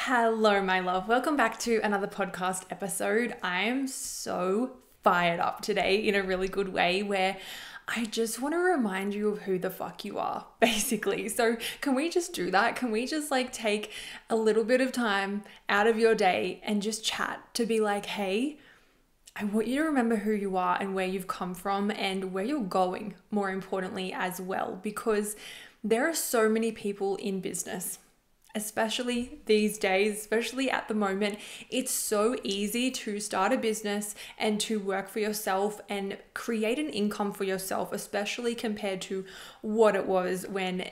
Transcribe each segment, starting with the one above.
Hello, my love. Welcome back to another podcast episode. I am so fired up today in a really good way where I just want to remind you of who the fuck you are, basically. So can we just do that? Can we just take a little bit of time out of your day and just chat to be like, hey, I want you to remember who you are and where you've come from and where you're going, more importantly, as well, because there are so many people in business, especially these days, especially at the moment. It's so easy to start a business and to work for yourself and create an income for yourself, especially compared to what it was when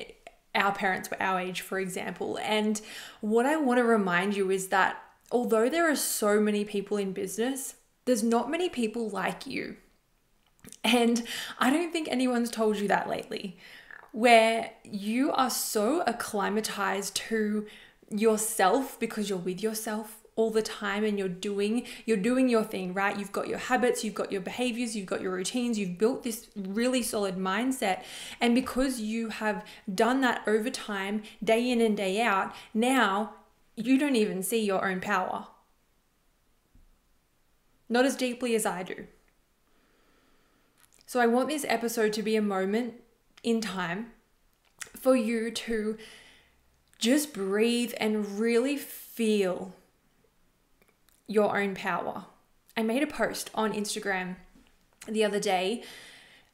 our parents were our age, for example. And what I want to remind you is that although there are so many people in business, there's not many people like you. And I don't think anyone's told you that lately, where you are so acclimatized to yourself because you're with yourself all the time and you're doing your thing, right? You've got your habits, you've got your behaviors, you've got your routines, you've built this really solid mindset. And because you have done that over time, day in and day out, now you don't even see your own power. Not as deeply as I do. So I want this episode to be a moment in time for you to just breathe and really feel your own power. I made a post on Instagram the other day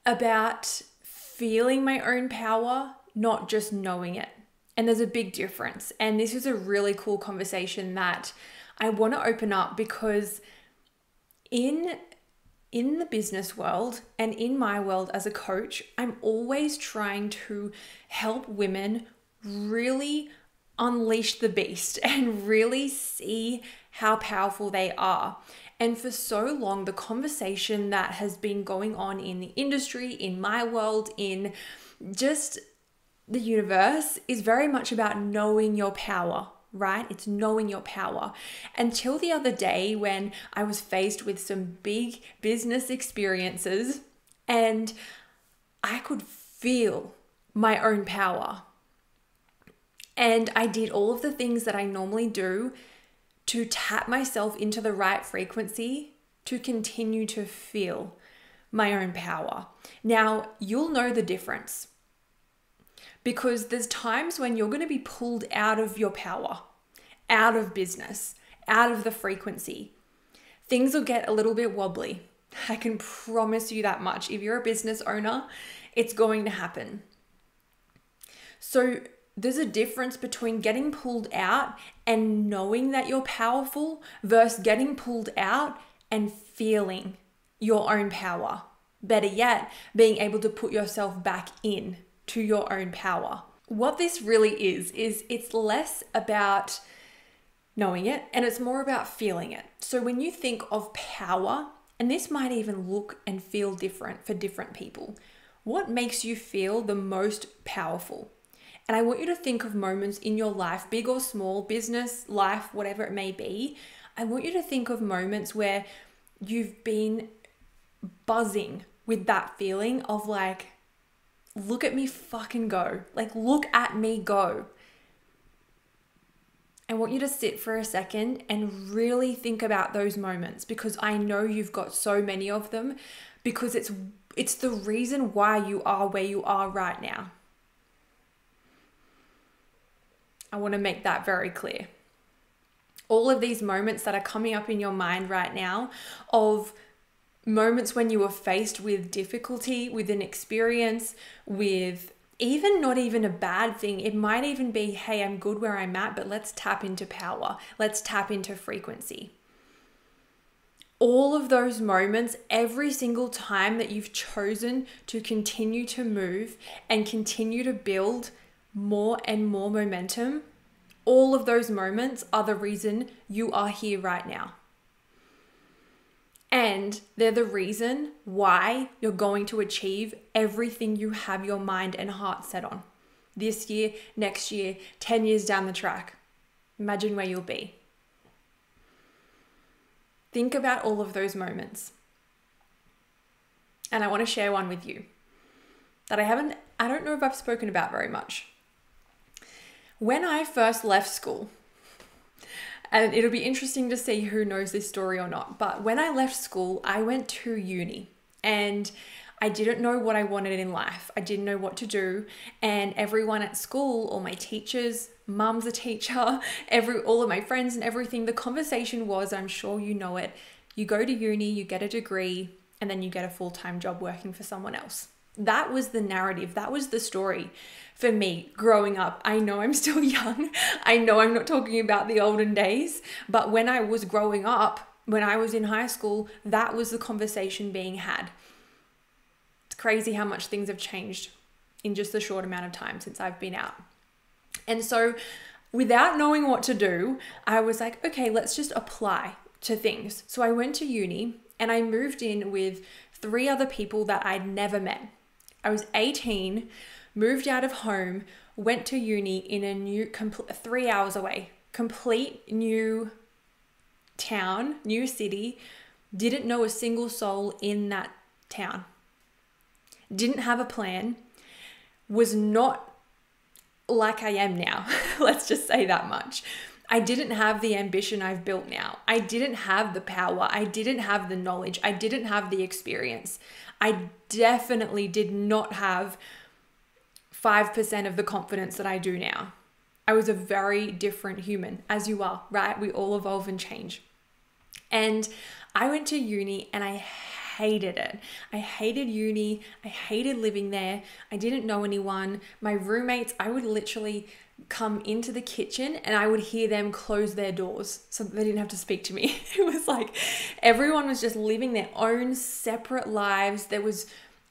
about feeling my own power, not just knowing it. And there's a big difference. And this is a really cool conversation that I want to open up because in the business world and in my world as a coach, I'm always trying to help women really unleash the beast and really see how powerful they are. And for so long, the conversation that has been going on in the industry, in my world, in just the universe is very much about knowing your power. Right? It's knowing your power. Until the other day when I was faced with some big business experiences and I could feel my own power. And I did all of the things that I normally do to tap myself into the right frequency to continue to feel my own power. Now, you'll know the difference. Because there's times when you're going to be pulled out of your power, out of business, out of the frequency. Things will get a little bit wobbly. I can promise you that much. If you're a business owner, it's going to happen. So there's a difference between getting pulled out and knowing that you're powerful versus getting pulled out and feeling your own power. Better yet, being able to put yourself back in to your own power. What this really is it's less about knowing it and it's more about feeling it. So when you think of power, and this might even look and feel different for different people, what makes you feel the most powerful? And I want you to think of moments in your life, big or small, business, life, whatever it may be. I want you to think of moments where you've been buzzing with that feeling of look at me fucking go. Look at me go. I want you to sit for a second and really think about those moments because I know you've got so many of them because it's the reason why you are where you are right now. I want to make that very clear. All of these moments that are coming up in your mind right now of moments when you were faced with difficulty, with an experience, with even not even a bad thing. It might even be, hey, I'm good where I'm at, but let's tap into power. Let's tap into frequency. All of those moments, every single time that you've chosen to continue to move and continue to build more and more momentum, all of those moments are the reason you are here right now. And they're the reason why you're going to achieve everything you have your mind and heart set on. This year, next year, 10 years down the track. Imagine where you'll be. Think about all of those moments. And I want to share one with you that I don't know if I've spoken about very much. When I first left school, And it'll be interesting to see who knows this story or not. But when I left school, I went to uni and I didn't know what I wanted in life. I didn't know what to do. And everyone at school, all my teachers, mum's a teacher, all of my friends and everything, the conversation was, I'm sure you know it, you go to uni, you get a degree, and then you get a full-time job working for someone else. That was the narrative. That was the story for me growing up. I know I'm still young. I know I'm not talking about the olden days, but when I was growing up, when I was in high school, that was the conversation being had. It's crazy how much things have changed in just a short amount of time since I've been out. And so without knowing what to do, I was like, okay, let's just apply to things. So I went to uni and I moved in with 3 other people that I'd never met. I was 18, moved out of home, went to uni in a new, 3 hours away, complete new town, new city, didn't know a single soul in that town, didn't have a plan, was not like I am now. Let's just say that much. I didn't have the ambition I've built now. I didn't have the power. I didn't have the knowledge. I didn't have the experience. I definitely did not have 5% of the confidence that I do now. I was a very different human, as you are, right? We all evolve and change. And I went to uni and I hated it. I hated uni. I hated living there. I didn't know anyone. My roommates, I would literally come into the kitchen and I would hear them close their doors so that they didn't have to speak to me. It was like everyone was just living their own separate lives.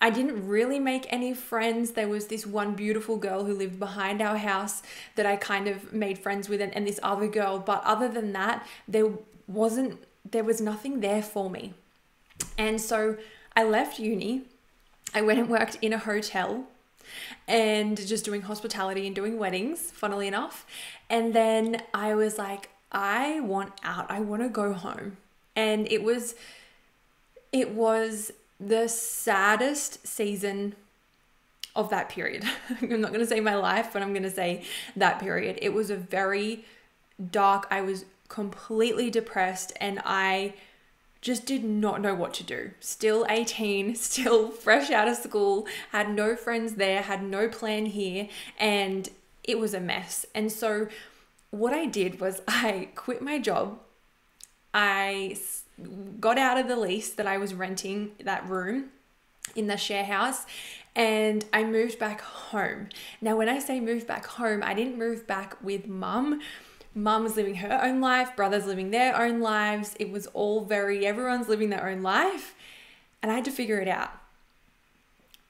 I didn't really make any friends. There was this one beautiful girl who lived behind our house that I kind of made friends with, and this other girl. But other than that, there was nothing there for me. And so I left uni. I went and worked in a hotel and just doing hospitality and doing weddings, funnily enough. And then I was like, I want out. I want to go home. And it was the saddest season of that period. I'm not going to say my life, but I'm going to say that period. It was a very dark, I was completely depressed and I just did not know what to do. Still 18, still fresh out of school, had no friends there, had no plan here, and it was a mess. And so what I did was I quit my job. I got out of the lease that I was renting, that room in the share house, and I moved back home. Now, when I say move back home, I didn't move back with mum. Mum was living her own life, brothers living their own lives. It was all everyone's living their own life. And I had to figure it out.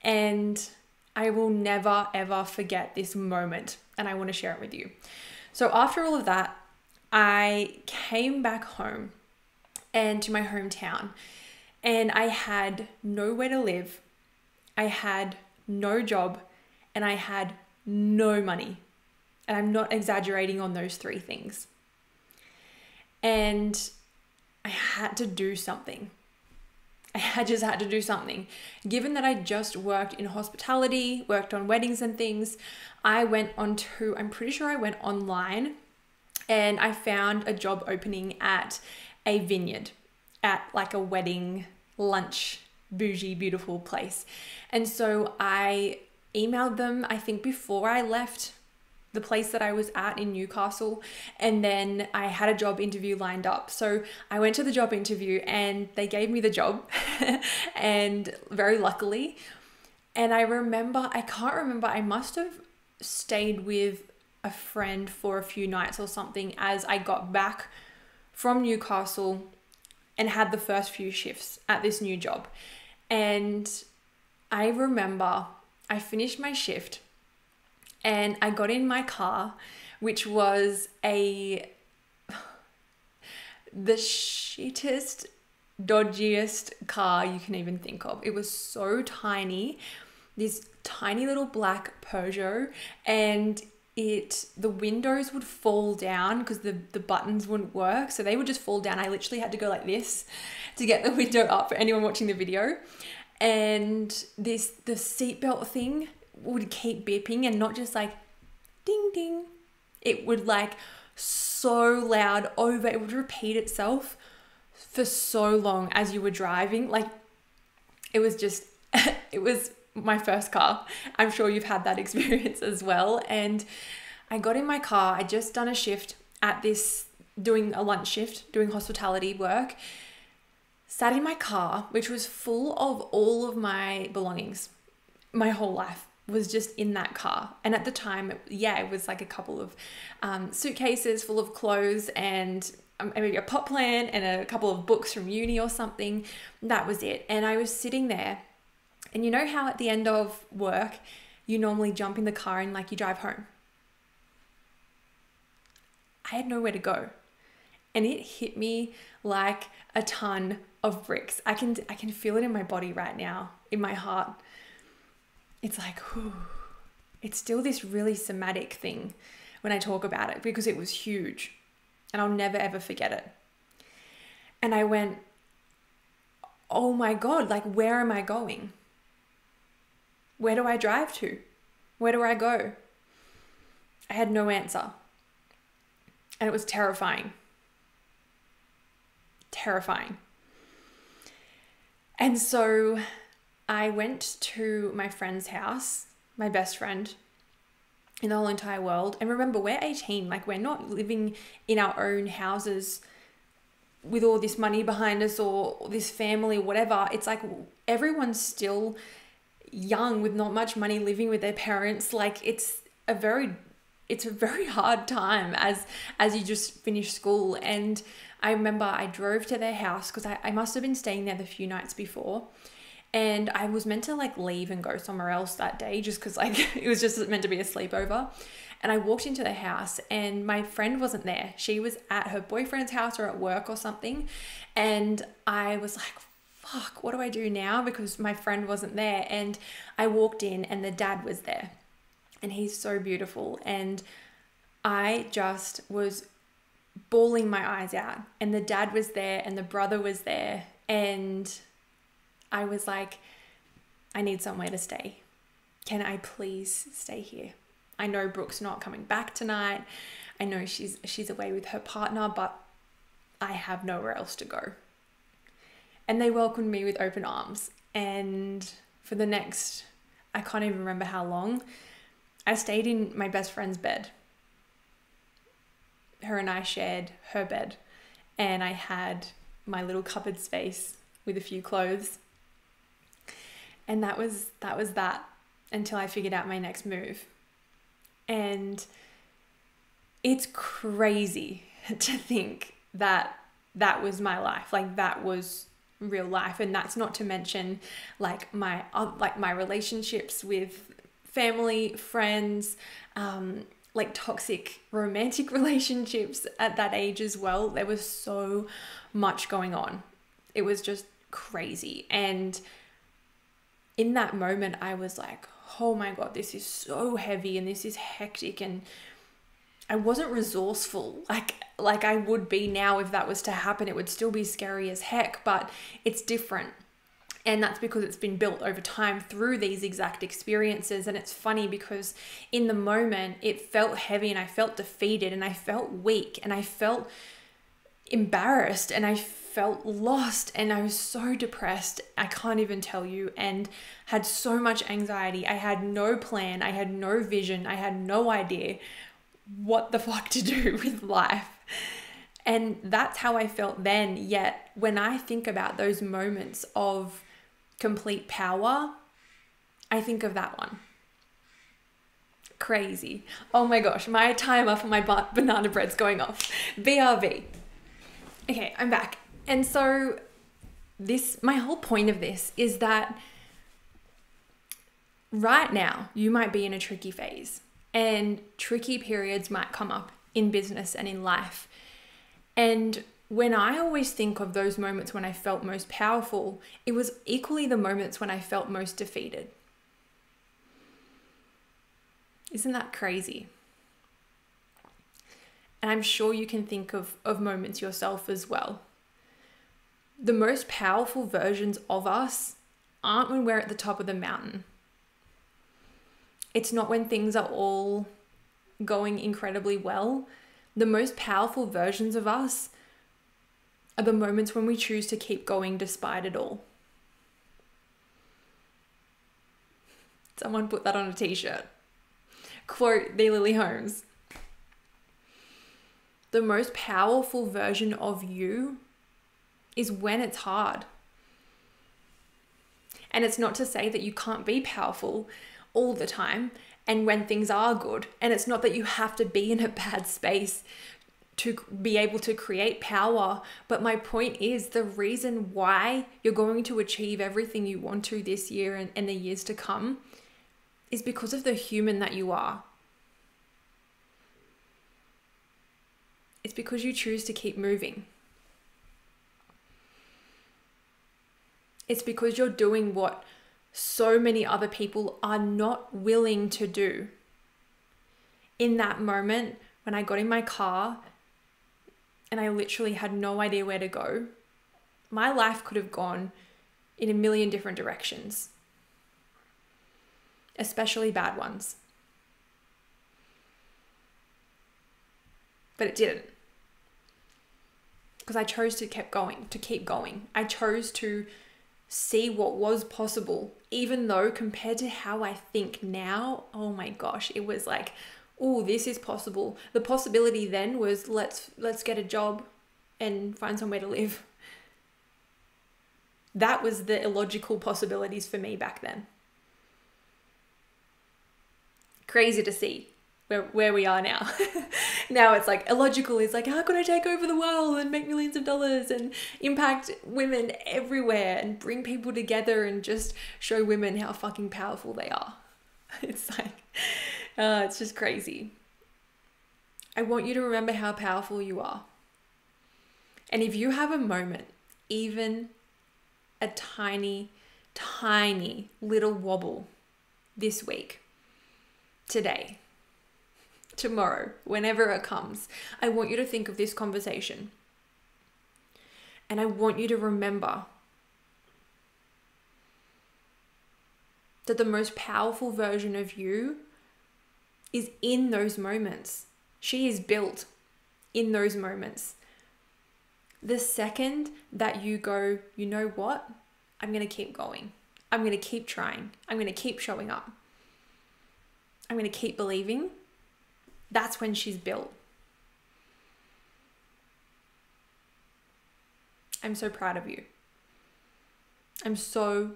And I will never, ever forget this moment. And I want to share it with you. So after all of that, I came back home and to my hometown. And I had nowhere to live. I had no job. And I had no money. And I'm not exaggerating on those 3 things. And I had to do something. I just had to do something. Given that I just worked in hospitality, worked on weddings and things, I'm pretty sure I went online and I found a job opening at a vineyard, at like a wedding lunch, bougie, beautiful place. And so I emailed them, I think before I left the place that I was at in Newcastle, and then I had a job interview lined up. So I went to the job interview and they gave me the job and very luckily. And I can't remember, I must have stayed with a friend for a few nights or something as I got back from Newcastle and had the first few shifts at this new job. And I remember I finished my shift and I got in my car, which was the shittest, dodgiest car you can even think of. It was so tiny, this tiny little black Peugeot, and the windows would fall down because the buttons wouldn't work. So they would just fall down. I literally had to go like this to get the window up for anyone watching the video. And the seatbelt thing would keep beeping and not just like ding ding. It would like so loud over, it would repeat itself for so long as you were driving. Like, it was just, it was my first car. I'm sure you've had that experience as well. And I got in my car, I'd just done a shift at this, doing a lunch shift, doing hospitality work, sat in my car, which was full of all of my belongings. My whole life was just in that car. And at the time, it was like a couple of suitcases full of clothes and maybe a pot plant and a couple of books from uni or something. That was it. And I was sitting there, and you know how at the end of work, you normally jump in the car and like you drive home. I had nowhere to go. And it hit me like a ton of bricks. I can feel it in my body right now, in my heart. It's like, whew. It's still this really somatic thing when I talk about it, because it was huge and I'll never ever forget it. And I went, oh my God, like, where am I going? Where do I drive to? Where do I go? I had no answer. And it was terrifying. Terrifying. And so I went to my friend's house, my best friend in the whole entire world. And remember, we're 18, like, we're not living in our own houses with all this money behind us or this family or whatever. It's like everyone's still young with not much money, living with their parents. Like, it's a very hard time as you just finish school. And I remember I drove to their house because I must have been staying there the few nights before. And I was meant to like leave and go somewhere else that day just because like it was just meant to be a sleepover. And I walked into the house and my friend wasn't there. She was at her boyfriend's house or at work or something. And I was like, fuck, what do I do now? Because my friend wasn't there. And I walked in and the dad was there. And he's so beautiful. And I just was bawling my eyes out. And the dad was there and the brother was there. And I was like, I need somewhere to stay. Can I please stay here? I know Brooke's not coming back tonight. I know she's away with her partner, but I have nowhere else to go. And they welcomed me with open arms. And for the next, I can't even remember how long, I stayed in my best friend's bed. Her and I shared her bed. And I had my little cupboard space with a few clothes. And that was that until I figured out my next move. And it's crazy to think that that was my life. Like, that was real life. And that's not to mention like my relationships with family, friends, like toxic romantic relationships at that age as well. There was so much going on. It was just crazy. And in that moment, I was like, oh my God, this is so heavy and this is hectic. And I wasn't resourceful like I would be now. If that was to happen, it would still be scary as heck, but it's different. And that's because it's been built over time through these exact experiences. And it's funny because in the moment it felt heavy and I felt defeated and I felt weak and I felt embarrassed and I felt lost and I was so depressed. I can't even tell you, and had so much anxiety. I had no plan. I had no vision. I had no idea what the fuck to do with life. And that's how I felt then. Yet when I think about those moments of complete power, I think of that one. Crazy. Oh my gosh, my timer for my banana bread's going off. BRB. Okay, I'm back. And so my whole point of this is that right now you might be in a tricky phase, and tricky periods might come up in business and in life. And when I always think of those moments when I felt most powerful, it was equally the moments when I felt most defeated. Isn't that crazy? And I'm sure you can think of moments yourself as well. The most powerful versions of us aren't when we're at the top of the mountain. It's not when things are all going incredibly well. The most powerful versions of us are the moments when we choose to keep going despite it all. Someone put that on a t-shirt. Quote the Lily Holmes. The most powerful version of you is when it's hard. And it's not to say that you can't be powerful all the time and when things are good. And it's not that you have to be in a bad space to be able to create power. But my point is, the reason why you're going to achieve everything you want to this year and the years to come is because of the human that you are. It's because you choose to keep moving. It's because you're doing what so many other people are not willing to do. In that moment, when I got in my car and I literally had no idea where to go, my life could have gone in a million different directions, especially bad ones. But it didn't. Because I chose to keep going. I chose to see what was possible, even though compared to how I think now, oh my gosh, it was like, oh, this is possible. The possibility then was let's get a job and find somewhere to live. That was the illogical possibilities for me back then. Crazy to see where we are now. Now it's like illogical is like, how could I take over the world and make millions of dollars and impact women everywhere and bring people together and just show women how fucking powerful they are. It's like, it's just crazy. I want you to remember how powerful you are. And if you have a moment, even a tiny, tiny little wobble this week, today, tomorrow, whenever it comes, I want you to think of this conversation. And I want you to remember that the most powerful version of you is in those moments. She is built in those moments. The second that you go, you know what? I'm going to keep going. I'm going to keep trying. I'm going to keep showing up. I'm going to keep believing. That's when she's built. I'm so proud of you. I'm so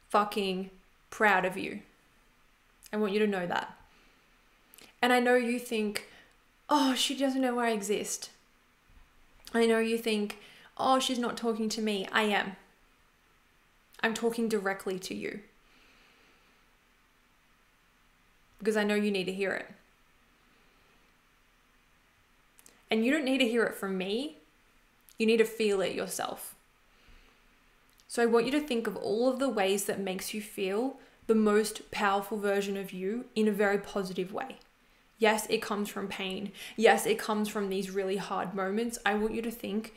fucking proud of you. I want you to know that. And I know you think, oh, she doesn't know I exist. I know you think, oh, she's not talking to me. I am. I'm talking directly to you. Because I know you need to hear it. And you don't need to hear it from me. You need to feel it yourself. So I want you to think of all of the ways that makes you feel the most powerful version of you in a very positive way. Yes, it comes from pain. Yes, it comes from these really hard moments. I want you to think,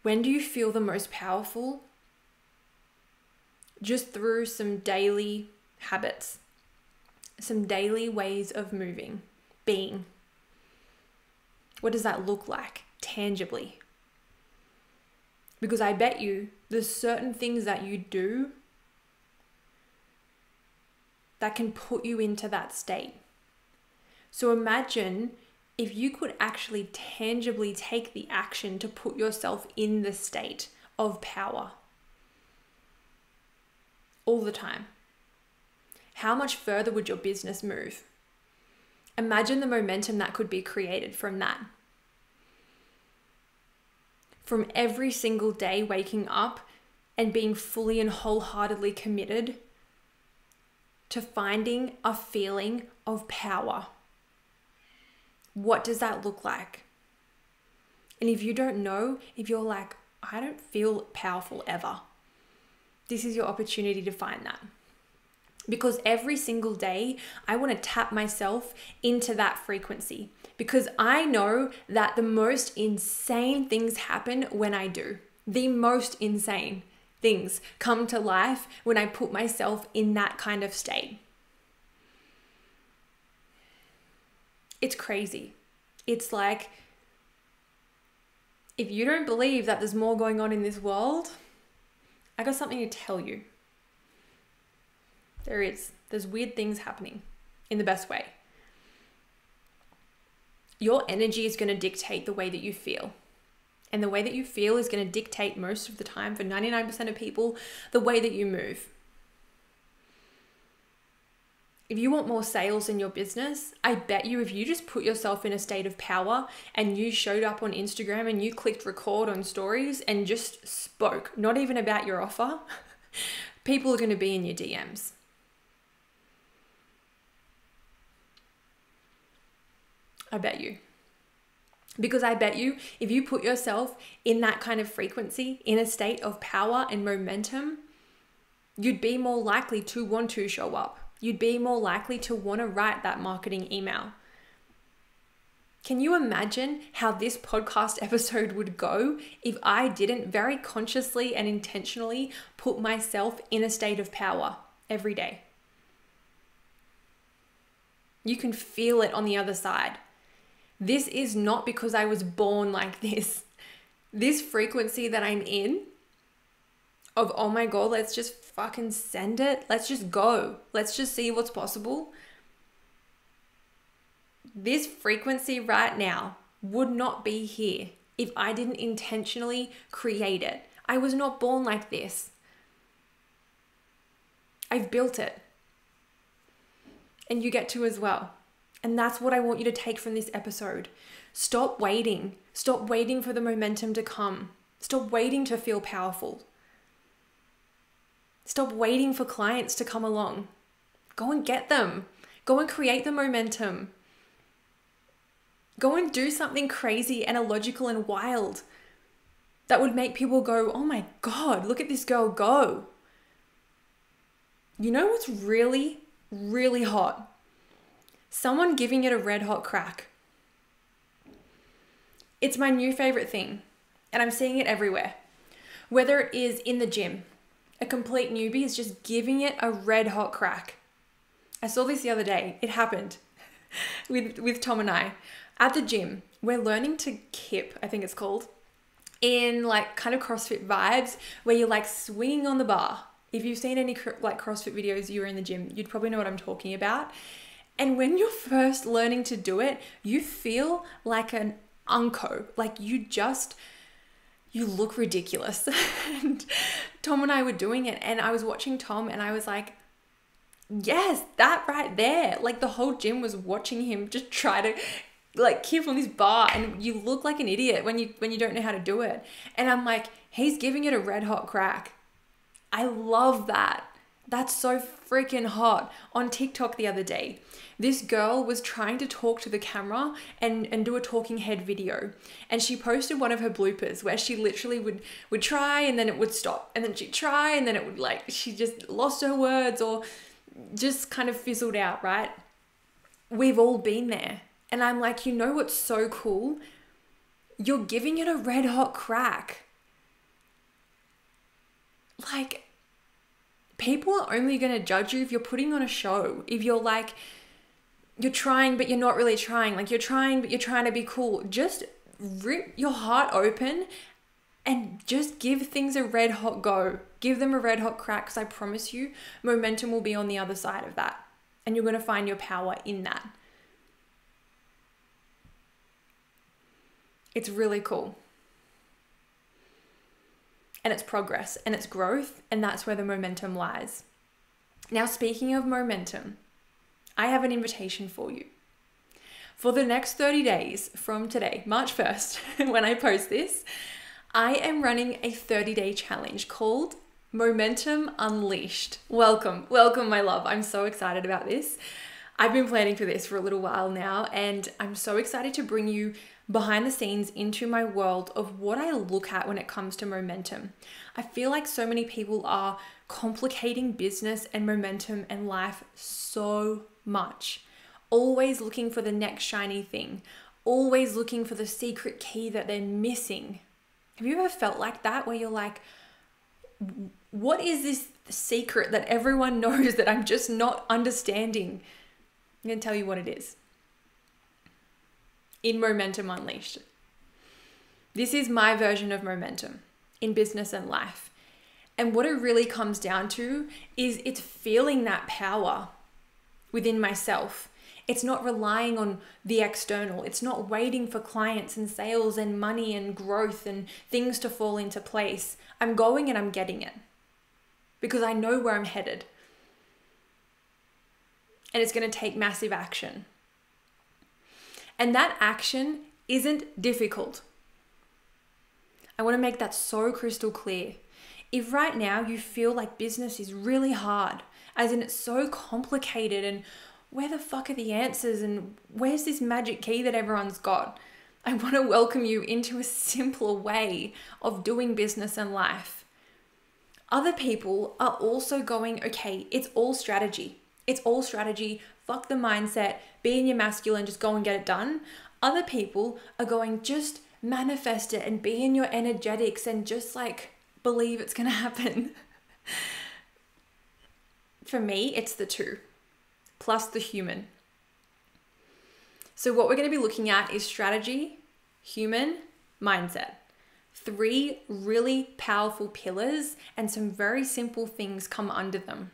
when do you feel the most powerful? Just through some daily habits, some daily ways of moving, being. What does that look like tangibly? Because I bet you there's certain things that you do that can put you into that state. So imagine if you could actually tangibly take the action to put yourself in the state of power all the time. How much further would your business move? Imagine the momentum that could be created from that. From every single day waking up and being fully and wholeheartedly committed to finding a feeling of power. What does that look like? And if you don't know, if you're like, I don't feel powerful ever, this is your opportunity to find that. Because every single day, I want to tap myself into that frequency. Because I know that the most insane things happen when I do. The most insane things come to life when I put myself in that kind of state. It's crazy. It's like, if you don't believe that there's more going on in this world, I got something to tell you. There is. There's weird things happening in the best way. Your energy is going to dictate the way that you feel. And the way that you feel is going to dictate most of the time, for 99% of people, the way that you move. If you want more sales in your business, I bet you if you just put yourself in a state of power and you showed up on Instagram and you clicked record on stories and just spoke, not even about your offer, people are going to be in your DMs. I bet you. Because I bet you if you put yourself in that kind of frequency, in a state of power and momentum, you'd be more likely to want to show up. You'd be more likely to want to write that marketing email. Can you imagine how this podcast episode would go if I didn't very consciously and intentionally put myself in a state of power every day? You can feel it on the other side. This is not because I was born like this. This frequency that I'm in of, oh my God, let's just fucking send it. Let's just go. Let's just see what's possible. This frequency right now would not be here if I didn't intentionally create it. I was not born like this. I've built it. And you get to as well. And that's what I want you to take from this episode. Stop waiting. Stop waiting for the momentum to come. Stop waiting to feel powerful. Stop waiting for clients to come along. Go and get them. Go and create the momentum. Go and do something crazy and illogical and wild that would make people go, oh my God, look at this girl go. You know what's really, really hot? Someone giving it a red hot crack. It's my new favorite thing, and I'm seeing it everywhere. Whether it is in the gym, a complete newbie is just giving it a red hot crack. I saw this the other day. It happened with Tom and I at the gym. We're learning to kip, I think it's called, in like kind of CrossFit vibes where you're like swinging on the bar. If you've seen any like CrossFit videos, you were in the gym, you'd probably know what I'm talking about. And when you're first learning to do it, you feel like an unco, like you look ridiculous. And Tom and I were doing it, and I was watching Tom and I was like, yes, that right there. Like the whole gym was watching him just try to like kip on this bar, and you look like an idiot when you don't know how to do it. And I'm like, he's giving it a red hot crack. I love that. That's so freaking hot. On TikTok the other day, this girl was trying to talk to the camera and do a talking head video. And she posted one of her bloopers where she literally would try and then it would stop. And then she'd try and then it would she just lost her words or just kind of fizzled out, right? We've all been there. And I'm like, you know what's so cool? You're giving it a red hot crack. Like, people are only going to judge you if you're putting on a show. If you're like, you're trying, but you're not really trying. Like you're trying, but you're trying to be cool. Just rip your heart open and just give things a red hot go. Give them a red hot crack, because I promise you, momentum will be on the other side of that. And you're going to find your power in that. It's really cool. And it's progress and it's growth, and that's where the momentum lies. Now, speaking of momentum, I have an invitation for you. For the next 30 days from today, March 1st, when I post this, I am running a 30-day challenge called Momentum Unleashed. Welcome, my love. I'm so excited about this. I've been planning for this for a little while now, and I'm so excited to bring you behind the scenes into my world of what I look at when it comes to momentum. I feel like so many people are complicating business and momentum and life so much. Always looking for the next shiny thing. Always looking for the secret key that they're missing. Have you ever felt like that, where you're like, what is this secret that everyone knows that I'm just not understanding? I'm going to tell you what it is. in Momentum Unleashed. This is my version of momentum in business and life. And what it really comes down to is it's feeling that power within myself. It's not relying on the external. It's not waiting for clients and sales and money and growth and things to fall into place. I'm going and I'm getting it because I know where I'm headed. And it's going to take massive action. And that action isn't difficult. I want to make that so crystal clear. If right now you feel like business is really hard, as in it's so complicated and where the fuck are the answers and where's this magic key that everyone's got? I want to welcome you into a simpler way of doing business and life. Other people are also going, okay, it's all strategy. It's all strategy. Fuck the mindset. Be in your masculine. Just go and get it done. Other people are going, just manifest it and be in your energetics and just like believe it's going to happen. For me, it's the two, plus the human. So what we're going to be looking at is strategy, human, mindset. 3 really powerful pillars and some very simple things come under them.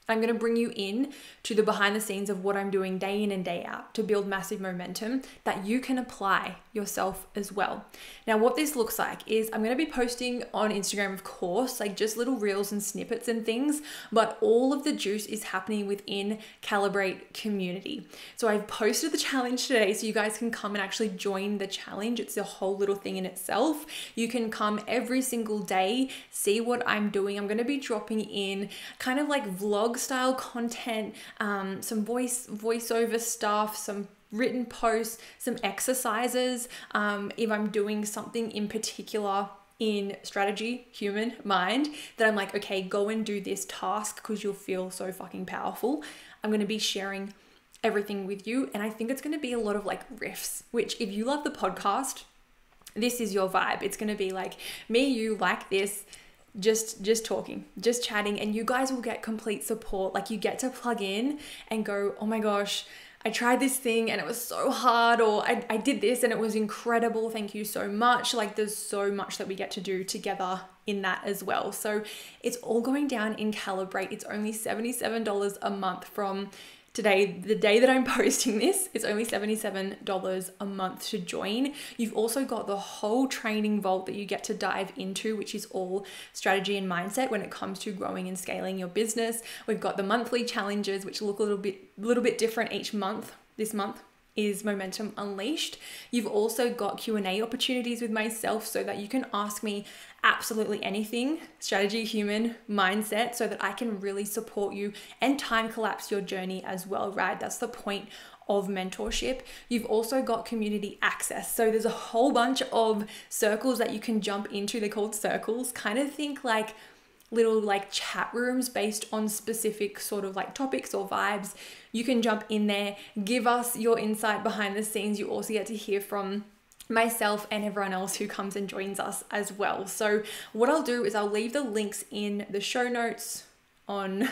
I'm going to bring you in to the behind the scenes of what I'm doing day in and day out to build massive momentum that you can apply yourself as well. Now, what this looks like is I'm going to be posting on Instagram, of course, like just little reels and snippets and things, but all of the juice is happening within Calibrate community. So I've posted the challenge today so you guys can come and actually join the challenge. It's a whole little thing in itself. You can come every single day, see what I'm doing. I'm going to be dropping in kind of like vlog style content, some voiceover stuff, some written posts, some exercises. If I'm doing something in particular in strategy, human, mind, that I'm like, okay, go and do this task because you'll feel so fucking powerful. I'm going to be sharing everything with you. And I think it's going to be a lot of like riffs, which if you love the podcast, this is your vibe. It's going to be like me, you like this, just talking, just chatting, and you guys will get complete support. Like you get to plug in and go, oh my gosh, I tried this thing and it was so hard, or I did this and it was incredible. Thank you so much. Like there's so much that we get to do together in that as well. So it's all going down in Calibrate. It's only $77 a month from today, the day that I'm posting this. It's only $77 a month to join. You've also got the whole training vault that you get to dive into, which is all strategy and mindset when it comes to growing and scaling your business. We've got the monthly challenges, which look a little bit different each month. This month is Momentum Unleashed. You've also got Q&A opportunities with myself so that you can ask me absolutely anything, strategy, human, mindset, so that I can really support you and time collapse your journey as well, right? That's the point of mentorship. You've also got community access. So there's a whole bunch of circles that you can jump into. They're called circles. Kind of think like little like chat rooms based on specific sort of like topics or vibes. You can jump in there, give us your insight behind the scenes. You also get to hear from myself and everyone else who comes and joins us as well. So what I'll do is I'll leave the links in the show notes on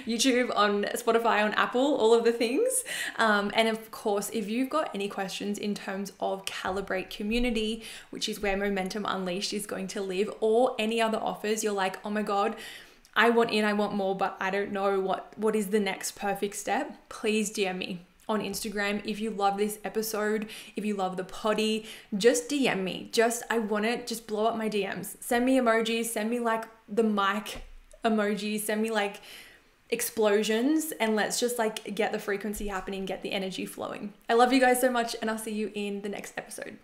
YouTube, on Spotify, on Apple, all of the things. And of course, if you've got any questions in terms of Calibrate community, which is where Momentum Unleashed is going to live, or any other offers, you're like, oh my God, I want in, I want more, but I don't know what is the next perfect step, please DM me on Instagram. If you love this episode, if you love the potty, just DM me. I want it, just blow up my DMs. Send me emojis, send me like the mic emojis, send me like explosions, and let's just like get the frequency happening, get the energy flowing. I love you guys so much, and I'll see you in the next episode.